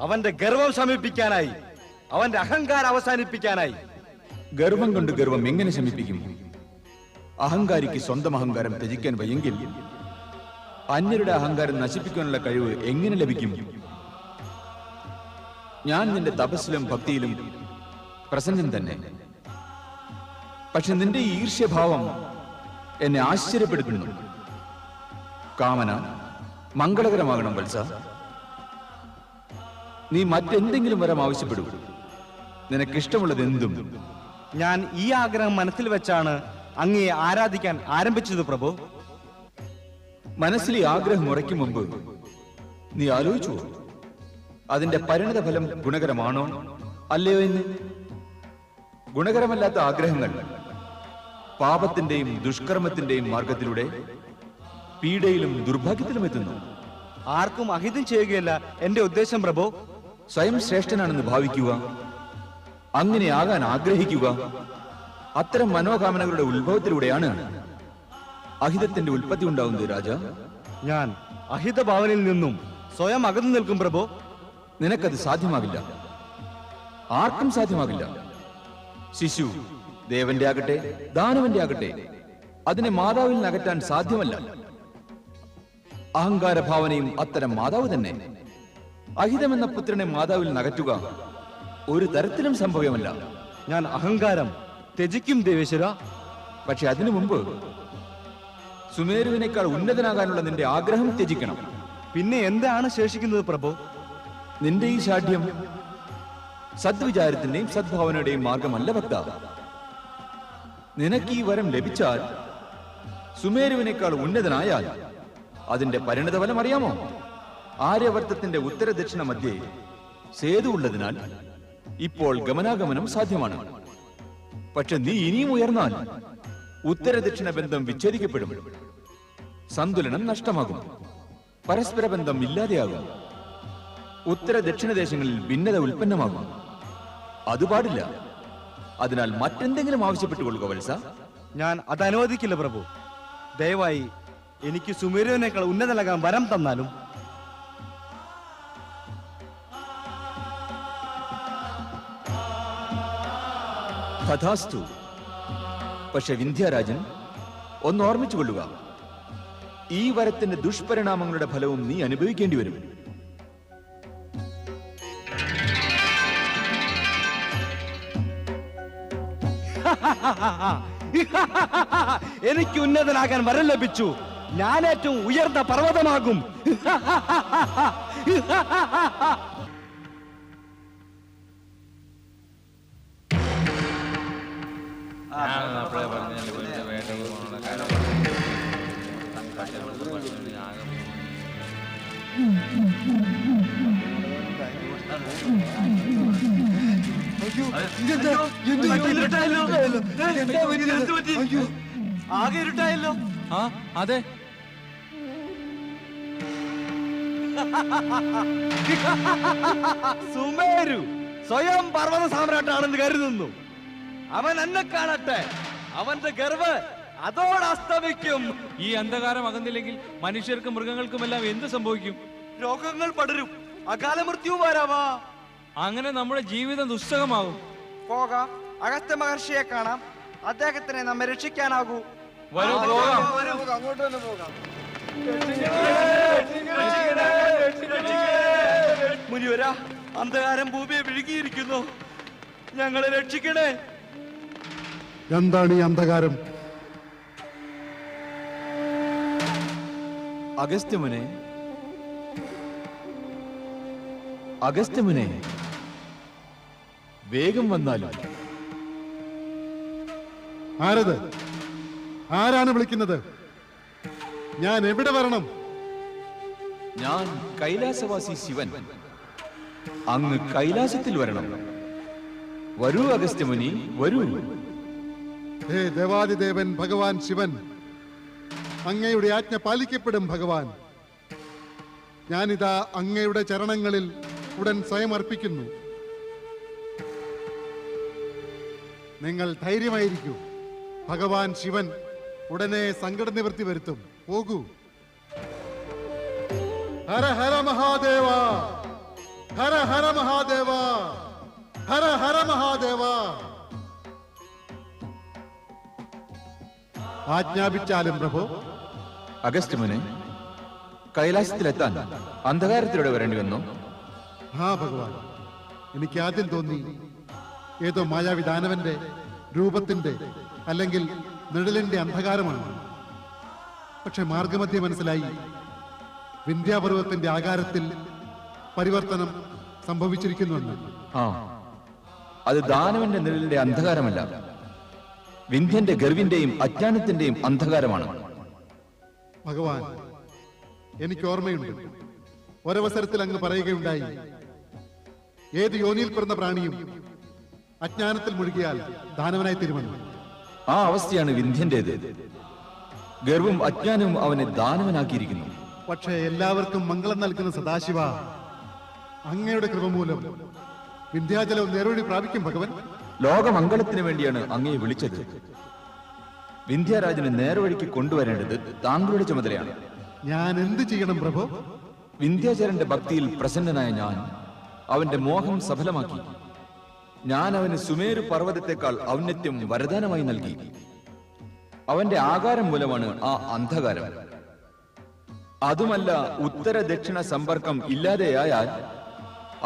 അവന്റെ ഗർവം ശമിപ്പിക്കാനായി, അവന്റെ അഹങ്കാരം അവസാനിപ്പിക്കാനായി. ഗർവം കൊണ്ട് ഗർവം എങ്ങനെ ശമിപ്പിക്കും? അഹങ്കാരിക്ക് സ്വന്തം അഹങ്കാരം ത്യജിക്കാൻ വയ്യെങ്കിൽ അന്യരുടെ അഹങ്കാരം നശിപ്പിക്കാനുള്ള കഴിവ് എങ്ങനെ ലഭിക്കും? ഞാൻ നിന്റെ തപസ്സിലും ഭക്തിയിലും പ്രസന്നൻ തന്നെ. പക്ഷെ നിന്റെ ഈ ഈർഷ്യഭാവം എന്നെ ആശ്ചര്യപ്പെടുത്തുന്നു. കാമന മംഗളകരമാകണം വത്സ. നീ മറ്റെന്തെങ്കിലും വരം ആവശ്യപ്പെടൂ, നിനക്കിഷ്ടമുള്ളത് എന്തും. ഞാൻ ഈ ആഗ്രഹം മനസ്സിൽ വെച്ചാണ് അങ്ങയെ ആരാധിക്കാൻ ആരംഭിച്ചത് പ്രഭു. മനസ്സിൽ ഈ ആഗ്രഹം ഉറയ്ക്കും മുമ്പ് നീ ആലോചിച്ചു അതിന്റെ പരിണത ഫലം ഗുണകരമാണോ അല്ലയോ എന്ന്? ഗുണകരമല്ലാത്ത ആഗ്രഹങ്ങൾ പാപത്തിന്റെയും ദുഷ്കർമ്മത്തിന്റെയും മാർഗത്തിലൂടെ പീഡയിലും ദുർഭാഗ്യത്തിലും എത്തുന്നു. ആർക്കും അഹിതം ചെയ്യുകയല്ല എന്റെ ഉദ്ദേശം പ്രഭു. സ്വയം ശ്രേഷ്ഠനാണെന്ന് ഭാവിക്കുക, അങ്ങനെ ആകാൻ ആഗ്രഹിക്കുക. അത്തരം മനോകാമനകളുടെ ഉത്ഭവത്തിലൂടെയാണ് അഹിതത്തിന്റെ ഉൽപ്പത്തി ഉണ്ടാവുന്നത് രാജ. ഞാൻ അഹിത ഭാവനയിൽ നിന്നും സ്വയം അകന്നു നിൽക്കും പ്രഭു. നിനക്കത് സാധ്യമാകില്ല, ആർക്കും സാധ്യമാകില്ല. ശിശു ദേവന്റെ ആകട്ടെ ദാനവന്റെ ആകട്ടെ അതിനെ മാതാവിൽ നിന്ന് അകറ്റാൻ സാധ്യമല്ല. അഹങ്കാര ഭാവനയും അത്തരം മാതാവ് തന്നെ. അഹിതമെന്ന പുത്രനെ മാതാവിൽ നിന്ന് അകറ്റുക ഒരു തരത്തിലും സംഭവ്യമല്ല. ഞാൻ അഹങ്കാരം ത്യജിക്കും ദേവേശ്വര. പക്ഷെ അതിനു മുമ്പ് സുമേരുവിനേക്കാൾ ഉന്നതനാകാനുള്ള നിന്റെ ആഗ്രഹം ത്യജിക്കണം. പിന്നെ എന്താണ് ശേഷിക്കുന്നത് പ്രഭു? നിന്റെ ഈ ശാഠ്യം സദ്വിചാരത്തിന്റെയും സദ്ഭാവനയുടെയും മാർഗമല്ല ഭക്ത. നിനക്ക് ഈ വരം ലഭിച്ചാൽ, സുമേരുവിനേക്കാൾ ഉന്നതനായാൽ അതിന്റെ പരിണതഫലം അറിയാമോ? ആര്യവർത്തത്തിന്റെ ഉത്തര ദക്ഷിണ മധ്യേ സേതു ഉള്ളതിനാൽ ഇപ്പോൾ ഗമനാഗമനം സാധ്യമാണ്. പക്ഷെ നീ ഇനിയും ഉയർന്നാൽ ഉത്തര ദക്ഷിണ ബന്ധം വിച്ഛേദിക്കപ്പെടും, സന്തുലനം നഷ്ടമാകും, പരസ്പര ബന്ധം ഇല്ലാതെയാകും, ഉത്തര ദക്ഷിണ ദേശങ്ങളിൽ ഭിന്നത ഉൽപ്പന്നമാകും. അത് പാടില്ല. അതിനാൽ മറ്റെന്തെങ്കിലും ആവശ്യപ്പെട്ടുകൊള്ളുക വത്സ. ഞാൻ അത് അനുവദിക്കില്ല പ്രഭു. ദയവായി എനിക്ക് സുമേരുവിനേക്കാൾ ഉന്നതനാകാൻ വരം തന്നാലും. തഥാസ്തു. പക്ഷെ വിന്ധ്യാരാജൻ ഒന്ന് ഓർമ്മിച്ചുകൊള്ളുക, ഈ വരത്തിന്റെ ദുഷ്പരിണാമങ്ങളുടെ ഫലവും നീ അനുഭവിക്കേണ്ടി വരും. എനിക്ക് ഉന്നതനാകാൻ വരം ലഭിച്ചു. ഞാൻ ഏറ്റവും ഉയർന്ന പർവ്വതമാകും. ആകെ ഇരുട്ടായല്ലോ. അതെ, സുമേരു സ്വയം പർവ്വത സാമ്രാട്ടാണെന്ന് കരുതുന്നു. അവൻ എന്നെ കാണട്ടെ, അവന്റെ ഗർവ് അതോടെ അസ്തമിക്കും. ഈ അന്ധകാരം അകന്നില്ലെങ്കിൽ മനുഷ്യർക്കും മൃഗങ്ങൾക്കുമെല്ലാം എന്ത് സംഭവിക്കും? രോഗങ്ങൾ പടരും, അകാല മൃത്യു വരാവാ. അങ്ങനെ നമ്മുടെ ജീവിതം ദുസ്സഹമാകും. പോകാം, അഗസ്ത്യ മഹർഷിയെ കാണാം. അദ്ദേഹത്തിനെ നമ്മെ രക്ഷിക്കാനാകൂ. വരൂ, പോകാം. അങ്ങോട്ട് തന്നെ പോകാം. മുനിവര, അന്ധകാരം ഭൂമിയെ വിഴുങ്ങിയിരിക്കുന്നു. ഞങ്ങളെ രക്ഷിക്കണേ. എന്താണ് ഈ അന്ധകാരം? അഗസ്ത്യമുനെ, അഗസ്ത്യമുനെ, വേഗം വന്നാലും. ആരത്? ആരാണ് വിളിക്കുന്നത്? ഞാൻ എവിടെ വരണം? ഞാൻ കൈലാസവാസി ശിവൻ. അങ്ങ് കൈലാസത്തിൽ വരണം. വരൂ അഗസ്ത്യമുനി, വരൂ. ഹേ ദേവാദിദേവൻ ഭഗവാൻ ശിവൻ, അങ്ങയുടെ ആജ്ഞ പാലിക്കപ്പെടും ഭഗവാൻ. ഞാനിതാ അങ്ങയുടെ ചരണങ്ങളിൽ ഉടൻ സ്വയം അർപ്പിക്കുന്നു. നിങ്ങൾ ധൈര്യമായിരിക്കൂ. ഭഗവാൻ ശിവൻ ഉടനെ സങ്കട നിവൃത്തി വരുത്തും. പോകൂ. ഹര ഹര മഹാദേവ. ഹര ഹര മഹാദേവ, ഹര ഹര മഹാദേവ. ആജ്ഞാപിച്ചാലും പ്രഭു. അഗസ്ത്യ മുനെ, കൈലാസത്തിലെത്താൻ അന്ധകാരത്തിലൂടെ വരേണ്ടി വന്നു. ആ ഭഗവാൻ, എനിക്ക് ആദ്യം തോന്നി ഏതോ മായാവി ദാനവന്റെ രൂപത്തിന്റെ അല്ലെങ്കിൽ നിഴലിന്റെ അന്ധകാരമാണ്. പക്ഷെ മാർഗമധ്യം മനസ്സിലായി വിന്ധ്യാപർവ്വതത്തിന്റെ ആകാരത്തിൽ പരിവർത്തനം സംഭവിച്ചിരിക്കുന്നുവെന്ന്. ആ, അത് ദാനവന്റെ നിഴലിന്റെ അന്ധകാരമല്ല, വിന്ധ്യന്റെ ഗർവിന്റെയും അജ്ഞാനത്തിന്റെയും അന്ധകാരമാണ്. ഭഗവാൻ, എനിക്ക് ഓർമ്മയുണ്ട്, ഒരവസരത്തിൽ അങ്ങ് പറയുകയുണ്ടായി, ഏത് യോനിയിൽ പിറന്ന പ്രാണിയും അജ്ഞാനത്തിൽ മുഴുകിയാൽ ദാനവനായി തീരുമെന്ന്. ആ അവസ്ഥയാണ് വിന്ധ്യന്റേത്. ഗർവും അജ്ഞാനവും അവനെ ദാനവനാക്കിയിരിക്കുന്നു. പക്ഷേ എല്ലാവർക്കും മംഗളം നൽകുന്ന സദാശിവ, അങ്ങയുടെ കൃപ മൂലം വിന്ധ്യാചലവും നേർവഴി പ്രാപിക്കും ഭഗവൻ. ലോകമംഗളത്തിന് വേണ്ടിയാണ് അങ്ങയെ വിളിച്ചത്. വിന്ധ്യരാജന് നേർവഴിക്ക് കൊണ്ടുവരേണ്ടത് താങ്കളുടെ ചുമതലയാണ്. ഞാൻ എന്ത് ചെയ്യണം പ്രഭു? വിന്ധ്യാചലന്റെ ഭക്തിയിൽ പ്രസന്നനായ ഞാൻ അവന്റെ മോഹം സഫലമാക്കി. ഞാൻ അവന് സുമേരു പർവ്വതത്തെക്കാൾ ഔന്നത്യം വരദാനമായി നൽകി. അവന്റെ ആകാരം മൂലമാണ് ആ അന്ധകാരം. അതുമല്ല, ഉത്തര ദക്ഷിണ സമ്പർക്കം ഇല്ലാതെയായാൽ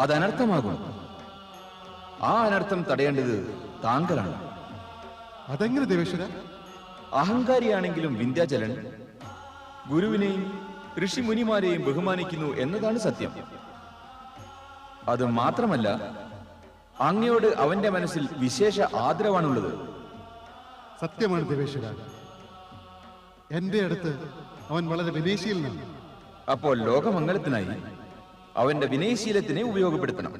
അത് അനർത്ഥമാകും. ആ അനർത്ഥം തടയേണ്ടത് താങ്കളാണ്. അതെങ്ങനെ ദേവേശ്വര? അഹങ്കാരിയാണെങ്കിലും വിന്ധ്യാചലൻ ഗുരുവിനെയും ഋഷിമുനിമാരെയും ബഹുമാനിക്കുന്നു എന്നതാണ് സത്യം. അത് മാത്രമല്ല, അങ്ങയോട് അവന്റെ മനസ്സിൽ വിശേഷ ആദരവാണുള്ളത്. സത്യമാണ് ദേവേശ്വര, എന്റെ അടുത്ത് അവൻ വളരെ വിനയശീലനാണ്. അപ്പോൾ ലോകമംഗളത്തിനായി അവന്റെ വിനയശീലത്തിനെ ഉപയോഗപ്പെടുത്തണം.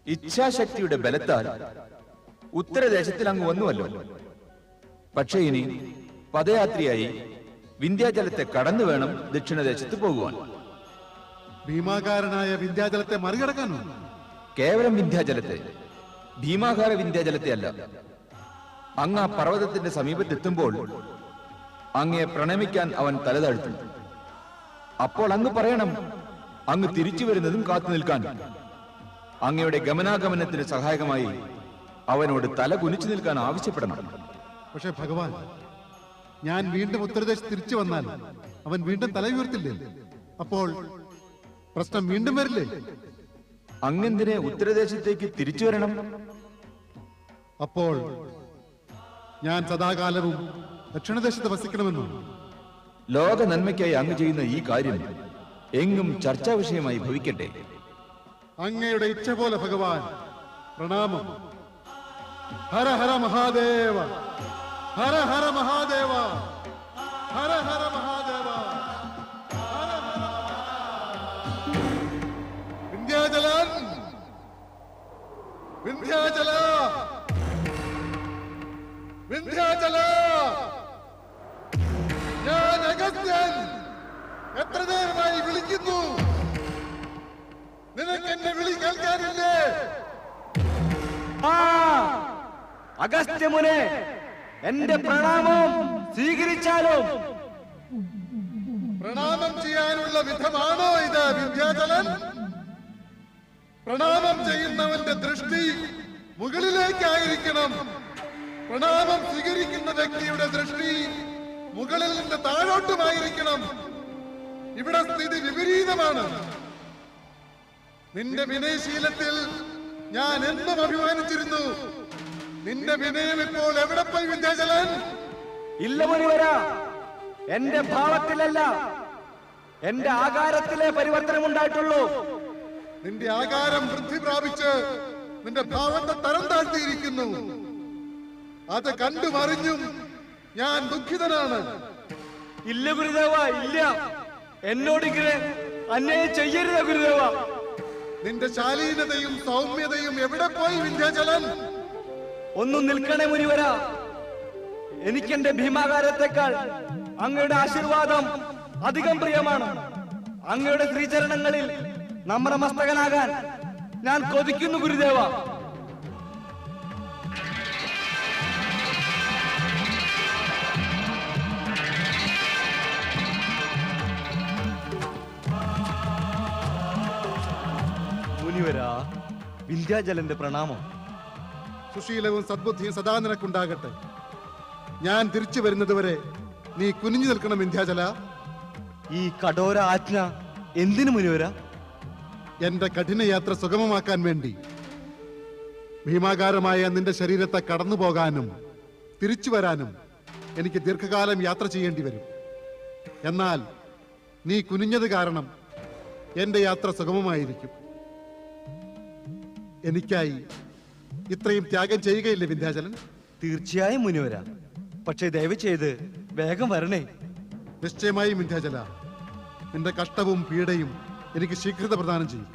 ഇച്ഛാശക്തിയുടെ ബലത്താൽ ഉത്തരദേശത്തിൽ അങ്ങ് വന്നുവല്ലോ. പക്ഷേ ഇനി പദയാത്രയായി വിന്ധ്യാചലത്തെ കടന്നു വേണം ദക്ഷിണദേശത്ത് പോകുവാൻ. ഭീമാകാരനായ വിന്ധ്യാചലത്തെ മറികടക്കാനോ? കേവലം വിന്ധ്യാചലത്തെ, ഭീമാകാര വിന്ധ്യാചലത്തെ അല്ല. അങ്ങ് ആ പർവ്വതത്തിന്റെ സമീപത്തെത്തുമ്പോൾ അങ്ങയെ പ്രണമിക്കാൻ അവൻ തലതാഴ്ത്തും. അപ്പോൾ അങ്ങ് പറയണം, അങ്ങ് തിരിച്ചു വരുന്നതും കാത്തു നിൽക്കാൻ. അങ്ങയുടെ ഗമനാഗമനത്തിന് സഹായകമായി അവനോട് തല കുനിച്ചു നിൽക്കാൻ ആവശ്യപ്പെടണം. പക്ഷെ ഭഗവാൻ, ഞാൻ വീണ്ടും ഉത്തരദേശത്ത് തിരിച്ചു വന്നാൽ അവൻ വീണ്ടും തല ഉയർത്തില്ലേ? അപ്പോൾ പ്രശ്നം വീണ്ടും വരില്ലേ? അങ്ങെന്തിനെ ഉത്തരദേശത്തേക്ക് തിരിച്ചു വരണം? അപ്പോൾ ഞാൻ സദാകാലവും ദക്ഷിണദേശത്ത് വസിക്കണമെന്നോ? ലോക നന്മയ്ക്കായി അങ്ങ് ചെയ്യുന്ന ഈ കാര്യം എങ്ങും ചർച്ചാ വിഷയമായി ഭവിക്കട്ടെ. അങ്ങയുടെ ഇച്ഛ പോലെ ഭഗവാൻ. പ്രണാമം. ഹര ഹര മഹാദേവ, ഹര ഹര മഹാദേവ, ഹര ഹര മഹാദേവ, ഹര ഹര വിന്ധ്യാചലൻ, വിന്ധ്യാചല, വിന്ധ്യാചല. ഞാൻ അഗസ്ത്യൻ എത്ര നേരമായി വിളിക്കുന്നു. നിനക്ക് എന്നെ വിളി കേൾക്കാനില്ലേ? അഗസ്ത്യമുനെ, എന്റെ പ്രണാമം സ്വീകരിച്ചാലും. പ്രണാമം ചെയ്യാനുള്ള വിധമാണോ ഇത് വിന്ധ്യാചലൻ? പ്രണാമം ചെയ്യുന്നവന്റെ ദൃഷ്ടി മുകളിലേക്കായിരിക്കണം. പ്രണാമം സ്വീകരിക്കുന്ന വ്യക്തിയുടെ ദൃഷ്ടി മുകളിൽ നിന്ന് താഴോട്ടുമായിരിക്കണം. ഇവിടെ സ്ഥിതി വിപരീതമാണ്. നിന്റെ വിനയശീലത്തിൽ ഞാൻ എന്നും അഭിമാനിച്ചിരുന്നു. നിന്റെ വിനയം ഇപ്പോൾ എവിടെ പോയി വിന്ധ്യാചലൻ? ഇല്ല മുനിവര, എന്റെ ഭാവത്തിലല്ല, എന്റെ ആകാരത്തിലെ പരിവർത്തനം ഉണ്ടായിട്ടുള്ളൂ. നിന്റെ ആകാരം വൃദ്ധി പ്രാപിച്ച് നിന്റെ ഭാവത്തെ തരം താഴ്ത്തിയിരിക്കുന്നു. അത് കണ്ടുമറിഞ്ഞും ഞാൻ ദുഃഖിതനാണ്. ഇല്ല ഗുരുദേവ, ഇല്ല. എന്നോടിങ്ങനെ അന്യായം ചെയ്യരുത് ഗുരുദേവ. നിന്റെ ശാലീനതയും സൗമ്യതയും എവിടെ പോയി വിന്ധ്യാചലൻ? ഒന്നും നിൽക്കണേ മുനിവര. എനിക്കെന്റെ ഭീമാകാരത്തെക്കാൾ അങ്ങയുടെ ആശീർവാദം അധികം പ്രിയമാണ്. അങ്ങയുടെ ശ്രീചരണങ്ങളിൽ നമ്രമസ്തകനാകാൻ ഞാൻ കൊതിക്കുന്നു ഗുരുദേവ. മുനിവരാ, വിന്ധ്യാചലന്റെ പ്രണാമം. സുശീലവും സദ്ബുദ്ധിയും സദാ നിനക്കുണ്ടാകട്ടെ. ഞാൻ തിരിച്ചു വരുന്നതുവരെ നീ കുനിഞ്ഞു നിൽക്കണം വിന്ധ്യാചല. ഈ കഠോര ആജ്ഞ എന്തിനു മുനിവരാ? എന്റെ കഠിനയാത്ര സുഗമമാക്കാൻ വേണ്ടി. ഭീമാകാരമായ നിന്റെ ശരീരത്തെ കടന്നു പോകാനും തിരിച്ചു വരാനും എനിക്ക് ദീർഘകാലം യാത്ര ചെയ്യേണ്ടി വരും. എന്നാൽ നീ കുനിഞ്ഞത് കാരണം എന്റെ യാത്ര സുഗമമായിരിക്കും. എനിക്കായി ഇത്രയും ത്യാഗം ചെയ്യുകയില്ലേ വിന്ധ്യാചലൻ? തീർച്ചയായും മുനിവരാ. പക്ഷേ ദയവ് ചെയ്ത് വേഗം വരണേ. നിശ്ചയമായും വിന്ധ്യാചല, നിന്റെ കഷ്ടവും പീഡയും എനിക്ക് ശീഘ്രത പ്രദാനം ചെയ്യും.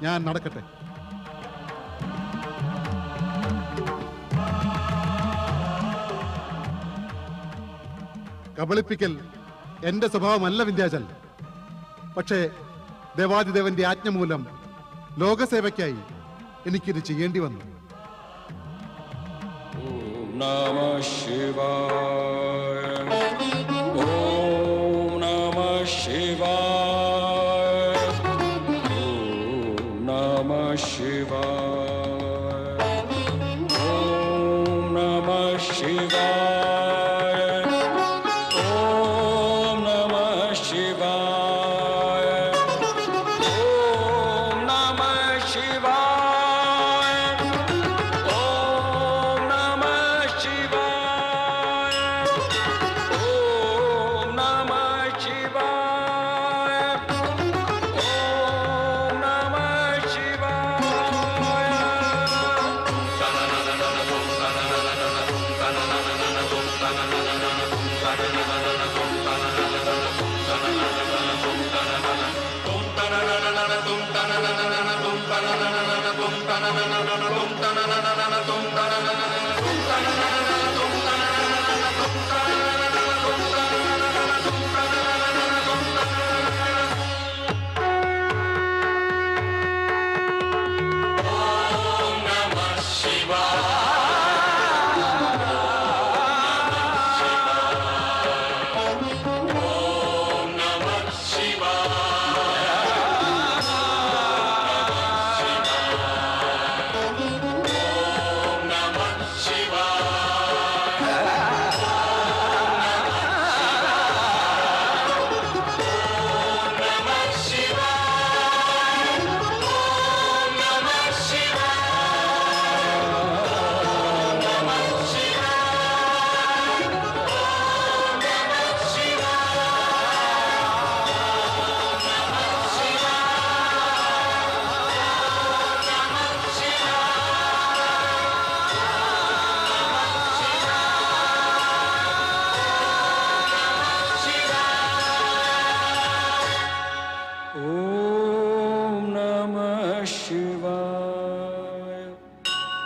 ഞാൻ നടക്കട്ടെ. കബളിപ്പിക്കൽ എന്റെ സ്വഭാവമല്ല വിന്ധ്യാചൽ. പക്ഷേ ദേവാദിദേവന്റെ ആജ്ഞ മൂലം ലോകസേവയ്ക്കായി എനിക്കിത് ചെയ്യേണ്ടി വന്നു. Namah Shivaya. Om Namah Shivaya. Om Namah Shivaya. Om Namah Shivaya. Om Namah Shivaya. Om Namah Shivaya. Om Namah Shivaya. Om Namah Shivaya. Om Namah Shivaya.